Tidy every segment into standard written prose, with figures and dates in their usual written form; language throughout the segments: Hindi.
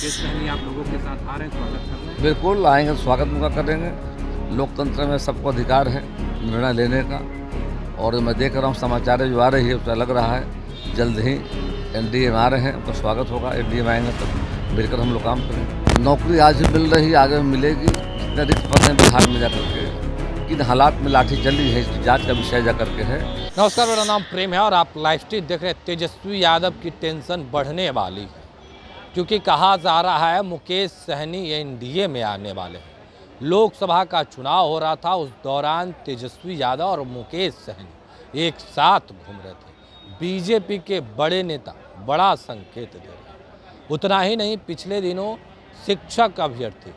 मुकेश सहनी आप लोगों के साथ आ रहे हैं, स्वागत कर रहे हैं? बिल्कुल आएंगे, स्वागत उनका करेंगे। लोकतंत्र में सबको अधिकार है निर्णय लेने का, और मैं देख रहा हूँ समाचार जो आ रही है उसका लग रहा है जल्द ही एनडीए में आ रहे हैं, उनका स्वागत होगा। एनडीए में आएंगे तब मिलकर हम लोग काम करेंगे। नौकरी आज भी मिल रही, आगे में मिलेगी। जितने रिक्त पद हैं बिहार में जाकर के किन हालात में लाठी चली है, इसकी जाँच का विषय जाकर के है। नमस्कार, मेरा नाम प्रेम है और आप लाइव स्ट्रीट देख रहे हैं। तेजस्वी यादव की टेंशन बढ़ने वाली है, क्योंकि कहा जा रहा है मुकेश सहनी एनडीए में आने वाले हैं। लोकसभा का चुनाव हो रहा था, उस दौरान तेजस्वी यादव और मुकेश सहनी एक साथ घूम रहे थे। बीजेपी के बड़े नेता बड़ा संकेत दे रहे हैं। उतना ही नहीं, पिछले दिनों शिक्षक अभ्यर्थी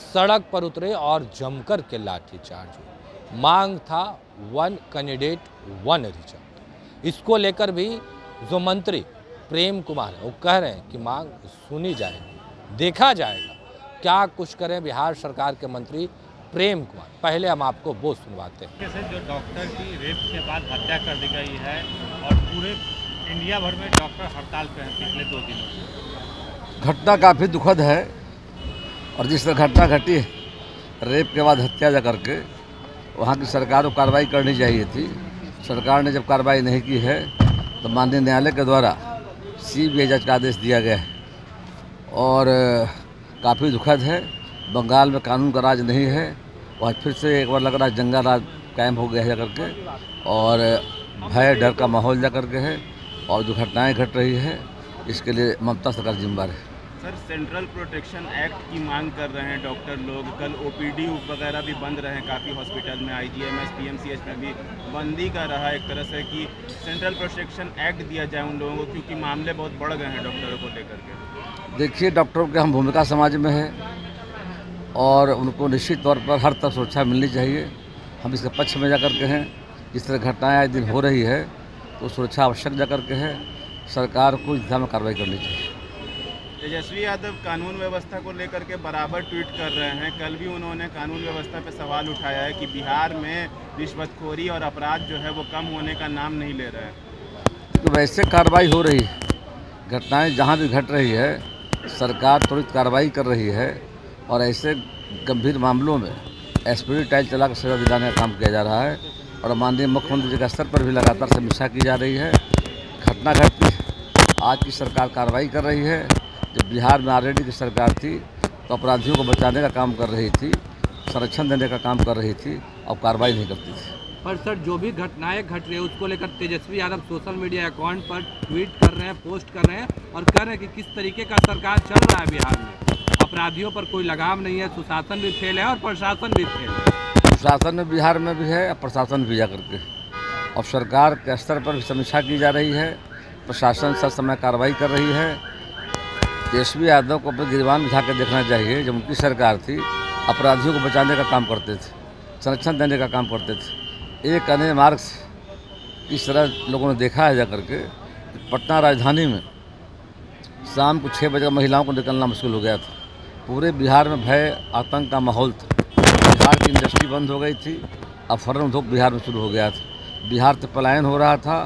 सड़क पर उतरे और जमकर के लाठीचार्ज हुए। मांग था वन कैंडिडेट वन रिजल्ट। इसको लेकर भी जो मंत्री प्रेम कुमार है वो कह रहे हैं कि मांग सुनी जाएगी, देखा जाएगा क्या कुछ करें बिहार सरकार के मंत्री प्रेम कुमार। पहले हम आपको वो सुनवाते हैं। से जो डॉक्टर की रेप के बाद हत्या कर दी गई है और पूरे इंडिया भर में डॉक्टर हड़ताल पे हैं पिछले 2 दिनों से। घटना काफ़ी दुखद है, और जिस तरह घटना घटी रेप के बाद हत्या जा करके, वहाँ की सरकार को कार्रवाई करनी चाहिए थी। सरकार ने जब कार्रवाई नहीं की है तो माननीय न्यायालय के द्वारा सीबीआई जांच का आदेश दिया गया है, और काफ़ी दुखद है। बंगाल में कानून का राज नहीं है, वहाँ फिर से एक बार लग रहा है जंगल राज कायम हो गया है जा करके, और भय डर का माहौल जा करके है, और जो घटनाएँ घट रही है इसके लिए ममता सरकार जिम्मेदार है। सर, सेंट्रल प्रोटेक्शन एक्ट की मांग कर रहे हैं डॉक्टर लोग। कल ओपीडी वगैरह भी बंद रहे हैं काफ़ी हॉस्पिटल में, आईजीएमएस पीएमसीएच में भी बंदी का रहा एक तरह से कि सेंट्रल प्रोटेक्शन एक्ट दिया जाए उन लोगों को, क्योंकि मामले बहुत बढ़ गए हैं डॉक्टरों को लेकर के। देखिए, डॉक्टरों की हम भूमिका समाज में है, और उनको निश्चित तौर पर हर तरफ सुरक्षा मिलनी चाहिए। हम इसके पक्ष में जा कर के हैं। जिस तरह घटनाएँ आए दिन हो रही है तो सुरक्षा आवश्यक जा कर के है। सरकार को इस दिशा में कार्रवाई करनी चाहिए। तेजस्वी यादव कानून व्यवस्था को लेकर के बराबर ट्वीट कर रहे हैं। कल भी उन्होंने कानून व्यवस्था पे सवाल उठाया है कि बिहार में रिश्वतखोरी और अपराध जो है वो कम होने का नाम नहीं ले रहे हैं। तो वैसे कार्रवाई हो रही है, घटनाएं जहां भी घट रही है सरकार त्वरित कार्रवाई कर रही है, और ऐसे गंभीर मामलों में एसपीडी टाइल चला कर सजा दिलाने का काम किया जा रहा है, और माननीय मुख्यमंत्री जी के स्तर पर भी लगातार समीक्षा की जा रही है। घटना घटती है, आज की सरकार कार्रवाई कर रही है। जब बिहार में आरजेडी की सरकार थी तो अपराधियों को बचाने का काम कर रही थी, संरक्षण देने का काम कर रही थी, अब कार्रवाई नहीं करती थी। पर सर, जो भी घटनाएं घट रही है उसको लेकर Tejashwi Yadav social media account पर ट्वीट कर रहे हैं, पोस्ट कर रहे हैं, और कह रहे हैं कि किस तरीके का सरकार चल रहा है बिहार में। अपराधियों पर कोई लगाम नहीं है, सुशासन भी फेल है और प्रशासन भी फेल है। प्रशासन में बिहार में भी है, प्रशासन भी जा करके, और सरकार के स्तर पर भी समीक्षा की जा रही है। प्रशासन सर समय कार्रवाई कर रही है। तेजस्वी यादव को अपने गिरबान बिठा कर देखना चाहिए। जब उनकी सरकार थी, अपराधियों को बचाने का काम करते थे, संरक्षण देने का काम करते थे। एक अन्य मार्ग से इस तरह लोगों ने देखा है जा करके, पटना राजधानी में शाम को 6 बजे महिलाओं को निकलना मुश्किल हो गया था। पूरे बिहार में भय आतंक का माहौल था। बिहार की इंडस्ट्री बंद हो गई थी, अपहरण उद्योग बिहार में शुरू हो गया था। बिहार से पलायन हो रहा था।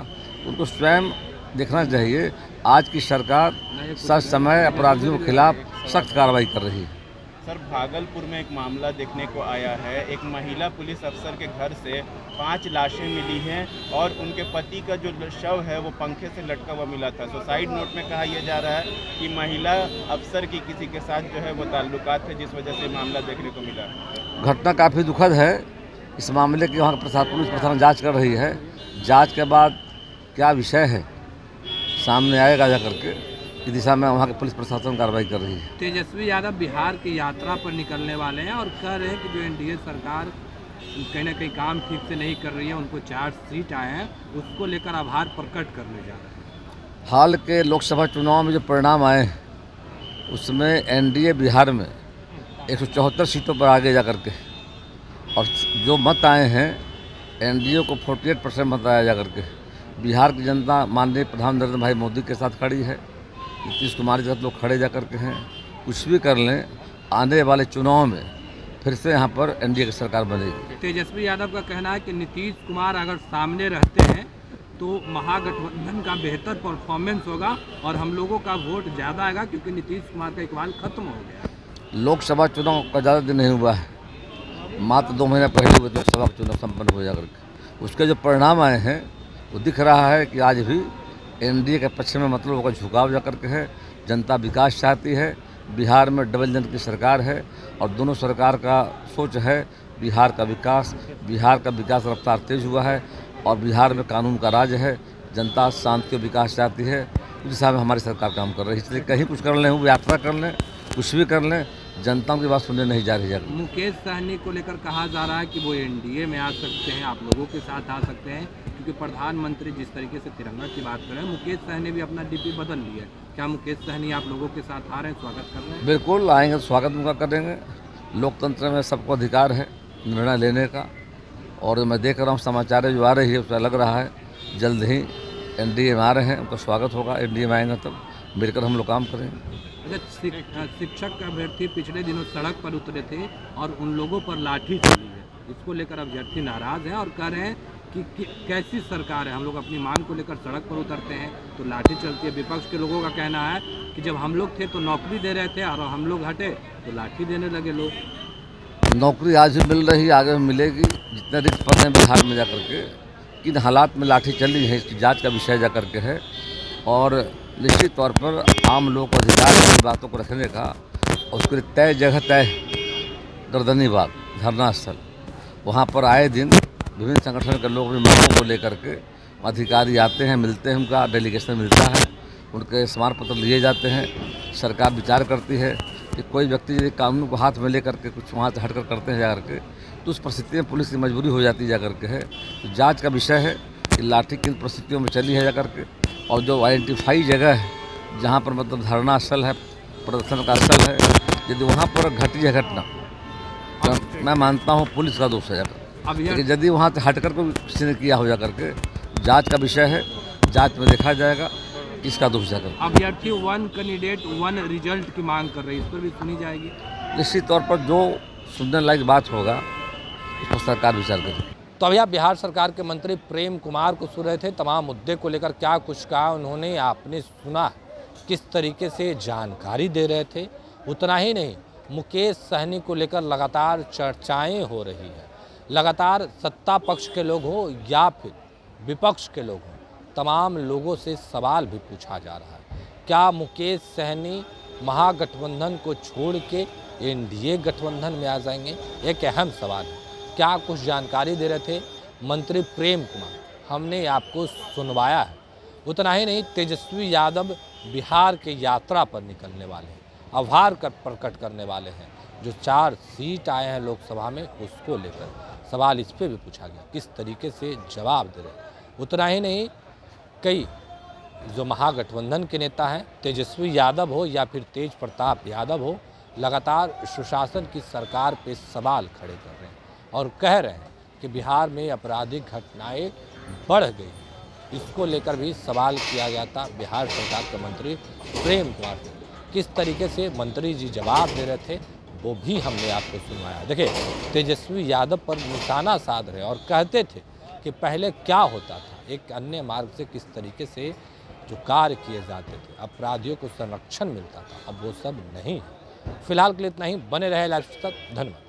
उनको स्वयं देखना चाहिए। आज की सरकार सच समय अपराधियों के खिलाफ सख्त कार्रवाई कर रही है। सर, भागलपुर में एक मामला देखने को आया है। एक महिला पुलिस अफसर के घर से 5 लाशें मिली हैं, और उनके पति का जो शव है वो पंखे से लटका हुआ मिला था। सुसाइड नोट में कहा यह जा रहा है कि महिला अफसर की किसी के साथ जो है वो ताल्लुकात है, जिस वजह से मामला देखने को मिला। घटना काफ़ी दुखद है। इस मामले की वहाँ पुलिस प्रशासन जाँच कर रही है। जाँच के बाद क्या विषय है सामने आएगा जा करके, इस दिशा में वहाँ की पुलिस प्रशासन कार्रवाई कर रही है। तेजस्वी यादव बिहार की यात्रा पर निकलने वाले हैं और कह रहे हैं कि जो एनडीए सरकार कहीं ना कहीं काम ठीक से नहीं कर रही है, उनको 4 सीट आए हैं, उसको लेकर आभार प्रकट करने जा रहे हैं। हाल के लोकसभा चुनाव में जो परिणाम आए हैं उसमें एनडीए बिहार में 174 सीटों पर आगे जा करके, और जो मत आए हैं एनडीए को 48% मत आया जा करके। बिहार की जनता माननीय प्रधानमंत्री नरेंद्र भाई मोदी के साथ खड़ी है। नीतीश कुमार के साथ लोग खड़े जा करके हैं। कुछ भी कर लें, आने वाले चुनाव में फिर से यहाँ पर एनडीए की सरकार बनेगी। तेजस्वी यादव का कहना है कि नीतीश कुमार अगर सामने रहते हैं तो महागठबंधन का बेहतर परफॉर्मेंस होगा और हम लोगों का वोट ज़्यादा आएगा, क्योंकि नीतीश कुमार का इकबाल खत्म हो गया। लोकसभा चुनाव का ज़्यादा दिन नहीं हुआ है, मात्र 2 महीने पहले हुए लोकसभा चुनाव संपन्न हो जाकर के उसके जो परिणाम आए हैं वो दिख रहा है कि आज भी एनडीए के पक्ष में मतलब का झुकाव जा करके है। जनता विकास चाहती है, बिहार में डबल इंजन की सरकार है और दोनों सरकार का सोच है बिहार का विकास रफ्तार तेज हुआ है और बिहार में कानून का राज है। जनता शांति और विकास चाहती है, उस हिसाब में हमारी सरकार काम कर रही है। इसलिए कहीं कुछ कर लें, वो यात्रा कर लें, कुछ भी कर लें, जनता की बात सुनने नहीं जा रही है। मुकेश सहनी को लेकर कहा जा रहा है कि वो एनडीए में आ सकते हैं, आप लोगों के साथ आ सकते हैं, क्योंकि प्रधानमंत्री जिस तरीके से तिरंगा की बात कर रहे हैं, मुकेश सहनी भी अपना डीपी बदल लिया है। क्या मुकेश सहनी आप लोगों के साथ आ रहे हैं, स्वागत कर रहे हैं? बिल्कुल आएंगे तो स्वागत उनका करेंगे। लोकतंत्र में सबको अधिकार है निर्णय लेने का, और मैं देख रहा हूँ समाचार जो आ रही है उसका लग रहा है जल्द ही एनडीए में आ रहे हैं, उनका स्वागत होगा। एनडीए में आएंगे तब मिलकर हम लोग काम करेंगे। शिक्षक अभ्यर्थी पिछले दिनों सड़क पर उतरे थे और उन लोगों पर लाठी चली है, इसको लेकर अभ्यर्थी नाराज हैं और कह रहे हैं कि कैसी सरकार है, हम लोग अपनी मांग को लेकर सड़क पर उतरते हैं तो लाठी चलती है। विपक्ष के लोगों का कहना है कि जब हम लोग थे तो नौकरी दे रहे थे और हम लोग हटे तो लाठी देने लगे लोग। नौकरी आज भी मिल रही, आगे भी मिलेगी। जितने रिक्त पद हैं बिहार में जाकर के किन हालात में लाठी चली है इसकी जांच का विषय जा करके है, और निश्चित तौर पर आम लोग को अधिकार है इन बातों को रखने का। और उसके लिए तय जगह तय गर्दनी बाग धरना स्थल, वहाँ पर आए दिन विभिन्न संगठन के लोग अपनी मांगों को लेकर के अधिकारी आते हैं, मिलते हैं, उनका डेलीगेशन मिलता है, उनके स्मार पत्र लिए जाते हैं। सरकार विचार करती है कि कोई व्यक्ति यदि कानून को हाथ में लेकर के कुछ वहाँ से हटकर करते हैं जाकर के, तो उस परिस्थिति में पुलिस की मजबूरी हो जाती है जाकर के है। तो जांच का विषय है कि लाठी किन परिस्थितियों में चली है जाकर के, और जो आइडेंटिफाई जगह है जहाँ पर मतलब धरना स्थल है, प्रदर्शन का स्थल है, यदि वहाँ पर घटी है घटना तो मैं मानता हूँ पुलिस का दोष है जाकर। लेकिन यदि वहाँ से हट कर को किसी ने किया हो जाकर के, जाँच का विषय है, जाँच में देखा जाएगा किसका दोष जाकर। अभ्यर्थी 1 कैंडिडेट 1 रिजल्ट की मांग कर रही है, इस पर भी सुनी जाएगी। निश्चित तौर पर जो सुनने लायक बात होगा उस पर सरकार विचार करेगी। तो अभी आप बिहार सरकार के मंत्री प्रेम कुमार को सुन रहे थे। तमाम मुद्दे को लेकर क्या कुछ कहा उन्होंने, आपने सुना किस तरीके से जानकारी दे रहे थे। उतना ही नहीं, मुकेश सहनी को लेकर लगातार चर्चाएं हो रही है। लगातार सत्ता पक्ष के लोग हो या फिर विपक्ष के लोग हों, तमाम लोगों से सवाल भी पूछा जा रहा है। क्या मुकेश सहनी महागठबंधन को छोड़ के एनडीए गठबंधन में आ जाएंगे? एक अहम सवाल है। क्या कुछ जानकारी दे रहे थे मंत्री प्रेम कुमार, हमने आपको सुनवाया है। उतना ही नहीं, तेजस्वी यादव बिहार के यात्रा पर निकलने वाले हैं, आभार प्रकट करने वाले हैं। जो 4 सीट आए हैं लोकसभा में, उसको लेकर सवाल इस पर भी पूछा गया, किस तरीके से जवाब दे रहे हैं। उतना ही नहीं, कई जो महागठबंधन के नेता हैं, तेजस्वी यादव हो या फिर तेज प्रताप यादव हो, लगातार सुशासन की सरकार पे सवाल खड़े कर रहे हैं और कह रहे हैं कि बिहार में आपराधिक घटनाएं बढ़ गई। इसको लेकर भी सवाल किया गया था बिहार सरकार के मंत्री प्रेम कुमार से। किस तरीके से मंत्री जी जवाब दे रहे थे वो भी हमने आपको सुनवाया। देखिए, तेजस्वी यादव पर निशाना साध रहे और कहते थे कि पहले क्या होता था, एक अन्य मार्ग से किस तरीके से जो कार्य किए जाते थे, अपराधियों को संरक्षण मिलता था, अब वो सब नहीं है। फिलहाल के लिए इतना ही। बने रहे लाइव तक। धन्यवाद।